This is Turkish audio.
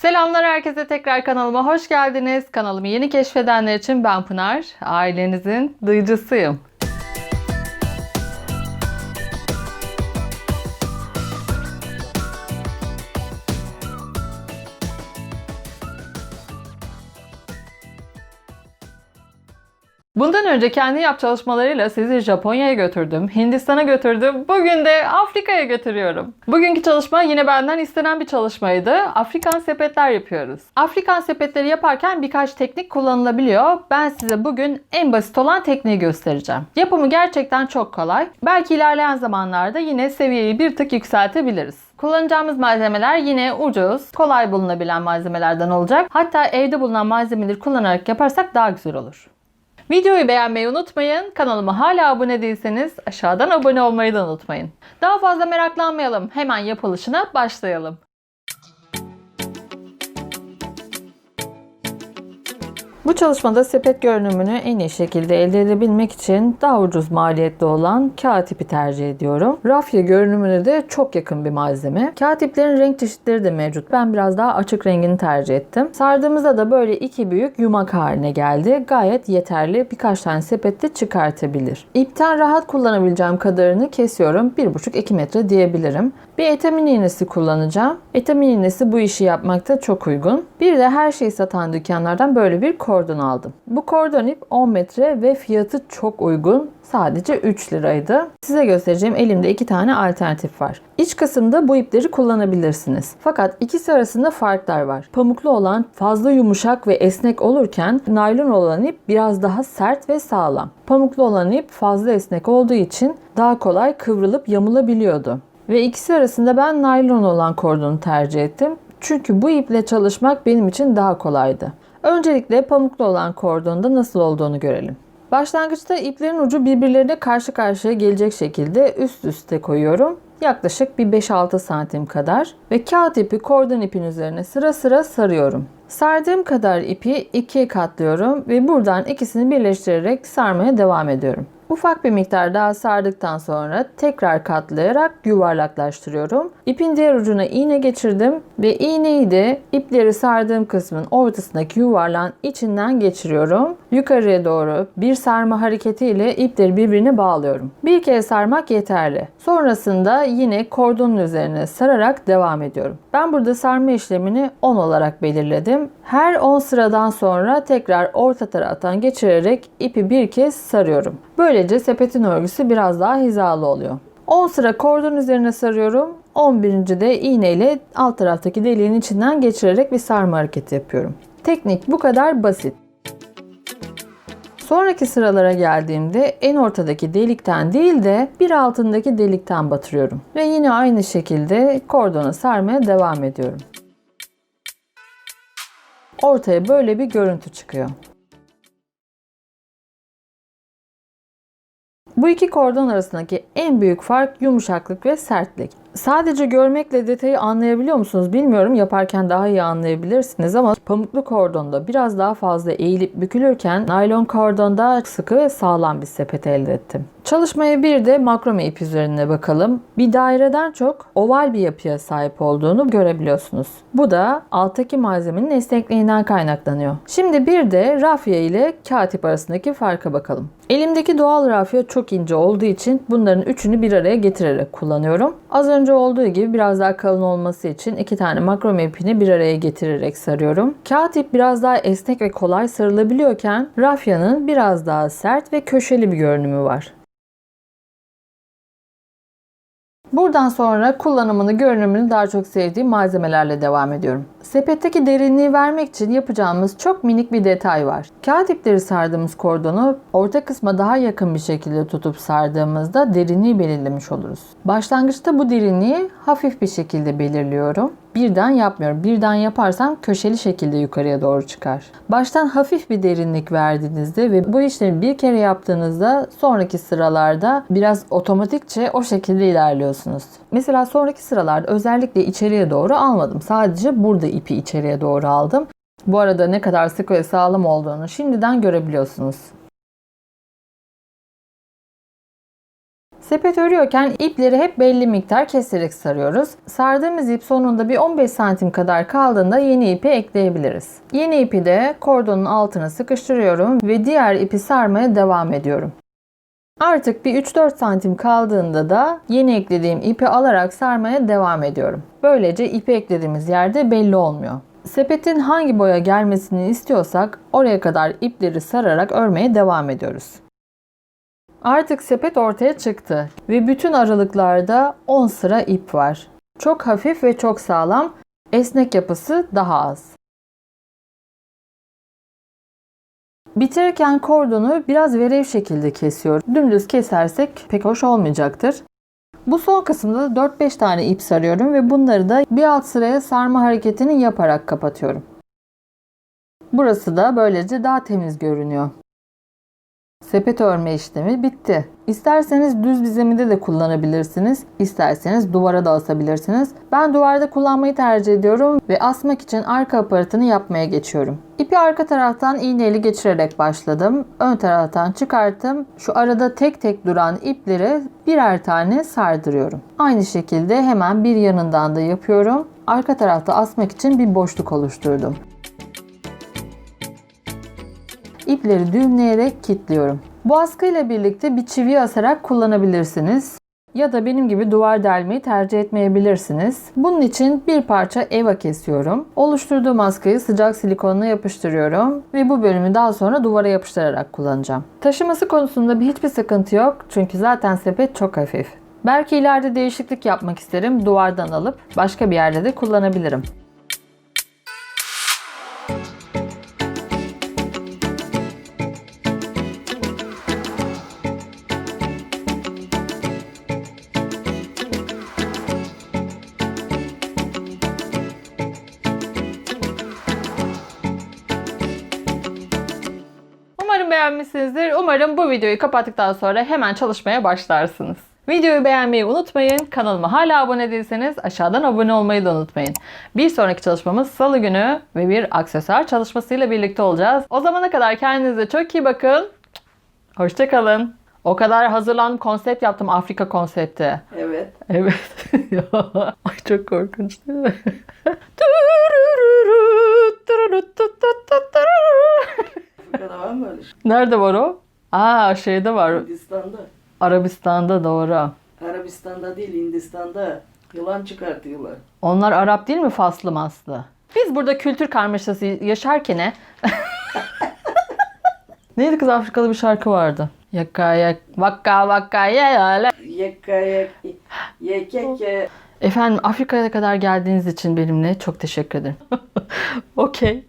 Selamlar herkese, tekrar kanalıma hoş geldiniz. Kanalımı yeni keşfedenler için ben Pınar. Ailenizin duyucusuyum. Bundan önce kendi yap çalışmalarıyla sizi Japonya'ya götürdüm, Hindistan'a götürdüm, bugün de Afrika'ya götürüyorum. Bugünkü çalışma yine benden istenen bir çalışmaydı. Afrikan sepetler yapıyoruz. Afrikan sepetleri yaparken birkaç teknik kullanılabiliyor. Ben size bugün en basit olan tekniği göstereceğim. Yapımı gerçekten çok kolay. Belki ilerleyen zamanlarda yine seviyeyi bir tık yükseltebiliriz. Kullanacağımız malzemeler yine ucuz, kolay bulunabilen malzemelerden olacak. Hatta evde bulunan malzemeleri kullanarak yaparsak daha güzel olur. Videoyu beğenmeyi unutmayın. Kanalıma hala abone değilseniz aşağıdan abone olmayı da unutmayın. Daha fazla meraklanmayalım. Hemen yapılışına başlayalım. Bu çalışmada sepet görünümünü en iyi şekilde elde edebilmek için daha ucuz maliyetli olan kağıt ipi tercih ediyorum. Rafya görünümüne de çok yakın bir malzeme. Kağıt iplerin renk çeşitleri de mevcut. Ben biraz daha açık rengini tercih ettim. Sardığımızda da böyle iki büyük yumak haline geldi. Gayet yeterli. Birkaç tane sepette çıkartabilir. İpten rahat kullanabileceğim kadarını kesiyorum. 1,5-2 metre diyebilirim. Bir etamin iğnesi kullanacağım. Etamin iğnesi bu işi yapmakta çok uygun. Bir de her şeyi satan dükkanlardan böyle bir kordon aldım. Bu kordon ip 10 metre ve fiyatı çok uygun. Sadece 3 liraydı. Size göstereceğim elimde 2 tane alternatif var. İç kısımda bu ipleri kullanabilirsiniz. Fakat ikisi arasında farklar var. Pamuklu olan fazla yumuşak ve esnek olurken naylon olan ip biraz daha sert ve sağlam. Pamuklu olan ip fazla esnek olduğu için daha kolay kıvrılıp yamulabiliyordu. Ve ikisi arasında ben naylon olan kordonu tercih ettim. Çünkü bu iple çalışmak benim için daha kolaydı. Öncelikle pamuklu olan kordonda nasıl olduğunu görelim. Başlangıçta iplerin ucu birbirlerine karşı karşıya gelecek şekilde üst üste koyuyorum. Yaklaşık bir 5-6 santim kadar ve kağıt ipi kordon ipin üzerine sıra sıra sarıyorum. Sardığım kadar ipi ikiye katlıyorum ve buradan ikisini birleştirerek sarmaya devam ediyorum. Ufak bir miktar daha sardıktan sonra tekrar katlayarak yuvarlaklaştırıyorum. İpin diğer ucuna iğne geçirdim ve iğneyi de ipleri sardığım kısmın ortasındaki yuvarlağın içinden geçiriyorum. Yukarıya doğru bir sarma hareketiyle ipleri birbirine bağlıyorum. Bir kere sarmak yeterli. Sonrasında yine kordonun üzerine sararak devam ediyorum. Ben burada sarma işlemini 10 olarak belirledim. Her 10 sıradan sonra tekrar orta taraftan geçirerek ipi bir kez sarıyorum. Böylece sepetin örgüsü biraz daha hizalı oluyor. 10 sıra kordon üzerine sarıyorum. 11. de iğne ile alt taraftaki deliğin içinden geçirerek bir sarma hareketi yapıyorum. Teknik bu kadar basit. Sonraki sıralara geldiğimde en ortadaki delikten değil de bir altındaki delikten batırıyorum. Ve yine aynı şekilde kordona sarmaya devam ediyorum. Ortaya böyle bir görüntü çıkıyor. Bu iki kordon arasındaki en büyük fark yumuşaklık ve sertlik. Sadece görmekle detayı anlayabiliyor musunuz bilmiyorum. Yaparken daha iyi anlayabilirsiniz ama pamuklu kordonda biraz daha fazla eğilip bükülürken naylon kordonda sıkı ve sağlam bir sepet elde ettim. Çalışmaya bir de makrome ip üzerine bakalım. Bir daireden çok oval bir yapıya sahip olduğunu görebiliyorsunuz. Bu da alttaki malzemenin esnekliğinden kaynaklanıyor. Şimdi bir de rafya ile kağıt ip arasındaki farka bakalım. Elimdeki doğal rafya çok ince olduğu için bunların üçünü bir araya getirerek kullanıyorum. Az önce olduğu gibi biraz daha kalın olması için 2 tane makrome ipini bir araya getirerek sarıyorum. Kağıt ip biraz daha esnek ve kolay sarılabiliyorken rafyanın biraz daha sert ve köşeli bir görünümü var. Buradan sonra kullanımını, görünümünü daha çok sevdiğim malzemelerle devam ediyorum. Sepetteki derinliği vermek için yapacağımız çok minik bir detay var. Kağıt ipleri sardığımız kordonu orta kısma daha yakın bir şekilde tutup sardığımızda derinliği belirlemiş oluruz. Başlangıçta bu derinliği hafif bir şekilde belirliyorum. Birden yapmıyorum. Birden yaparsam köşeli şekilde yukarıya doğru çıkar. Baştan hafif bir derinlik verdiğinizde ve bu işlemi bir kere yaptığınızda sonraki sıralarda biraz otomatikçe o şekilde ilerliyorsunuz. Mesela sonraki sıralarda özellikle içeriye doğru almadım. Sadece burada ipi içeriye doğru aldım. Bu arada ne kadar sık ve sağlam olduğunu şimdiden görebiliyorsunuz. Sepet örüyorken ipleri hep belli miktar keserek sarıyoruz. Sardığımız ip sonunda bir 15 santim kadar kaldığında yeni ipi ekleyebiliriz. Yeni ipi de kordonun altına sıkıştırıyorum ve diğer ipi sarmaya devam ediyorum. Artık bir 3-4 santim kaldığında da yeni eklediğim ipi alarak sarmaya devam ediyorum. Böylece ipi eklediğimiz yerde belli olmuyor. Sepetin hangi boya gelmesini istiyorsak oraya kadar ipleri sararak örmeye devam ediyoruz. Artık sepet ortaya çıktı ve bütün aralıklarda 10 sıra ip var. Çok hafif ve çok sağlam, esnek yapısı daha az. Bitirirken kordonu biraz verev şekilde kesiyorum. Dümdüz kesersek pek hoş olmayacaktır. Bu son kısımda 4-5 tane ip sarıyorum ve bunları da bir alt sıraya sarma hareketini yaparak kapatıyorum. Burası da böylece daha temiz görünüyor. Sepet örme işlemi bitti. İsterseniz düz bir zeminde de kullanabilirsiniz. İsterseniz duvara da asabilirsiniz. Ben duvarda kullanmayı tercih ediyorum ve asmak için arka aparatını yapmaya geçiyorum. İpi arka taraftan iğneyle geçirerek başladım. Ön taraftan çıkarttım. Şu arada tek tek duran ipleri birer tane sardırıyorum. Aynı şekilde hemen bir yanından da yapıyorum. Arka tarafta asmak için bir boşluk oluşturdum. İpleri düğümleyerek kilitliyorum. Bu askıyla birlikte bir çivi asarak kullanabilirsiniz. Ya da benim gibi duvar delmeyi tercih etmeyebilirsiniz. Bunun için bir parça eva kesiyorum. Oluşturduğum askıyı sıcak silikonla yapıştırıyorum. Ve bu bölümü daha sonra duvara yapıştırarak kullanacağım. Taşıması konusunda hiçbir sıkıntı yok. Çünkü zaten sepet çok hafif. Belki ileride değişiklik yapmak isterim. Duvardan alıp başka bir yerde de kullanabilirim. Umarım beğenmişsinizdir. Umarım bu videoyu kapattıktan sonra hemen çalışmaya başlarsınız. Videoyu beğenmeyi unutmayın. Kanalıma hala abone değilseniz aşağıdan abone olmayı da unutmayın. Bir sonraki çalışmamız Salı günü ve bir aksesuar çalışmasıyla birlikte olacağız. O zamana kadar kendinize çok iyi bakın. Hoşça kalın. O kadar hazırlandım, konsept yaptım, Afrika konsepti. Evet. Evet. Ay çok korkunç değil mi? Afrika'da var mı öyle şey? Nerede var o? Aa, şeyde var. Hindistan'da. Arabistan'da, doğru. Arabistan'da değil, Hindistan'da yılan çıkartıyorlar. Onlar Arap değil mi, Faslı maslı? Biz burada kültür karmaşası yaşarken neydi kız, Afrikalı bir şarkı vardı. Yaka yak vakka vakka ya. Yekka yek yekeke. Efendim, Afrika'ya kadar geldiğiniz için benimle çok teşekkür ederim. Okey.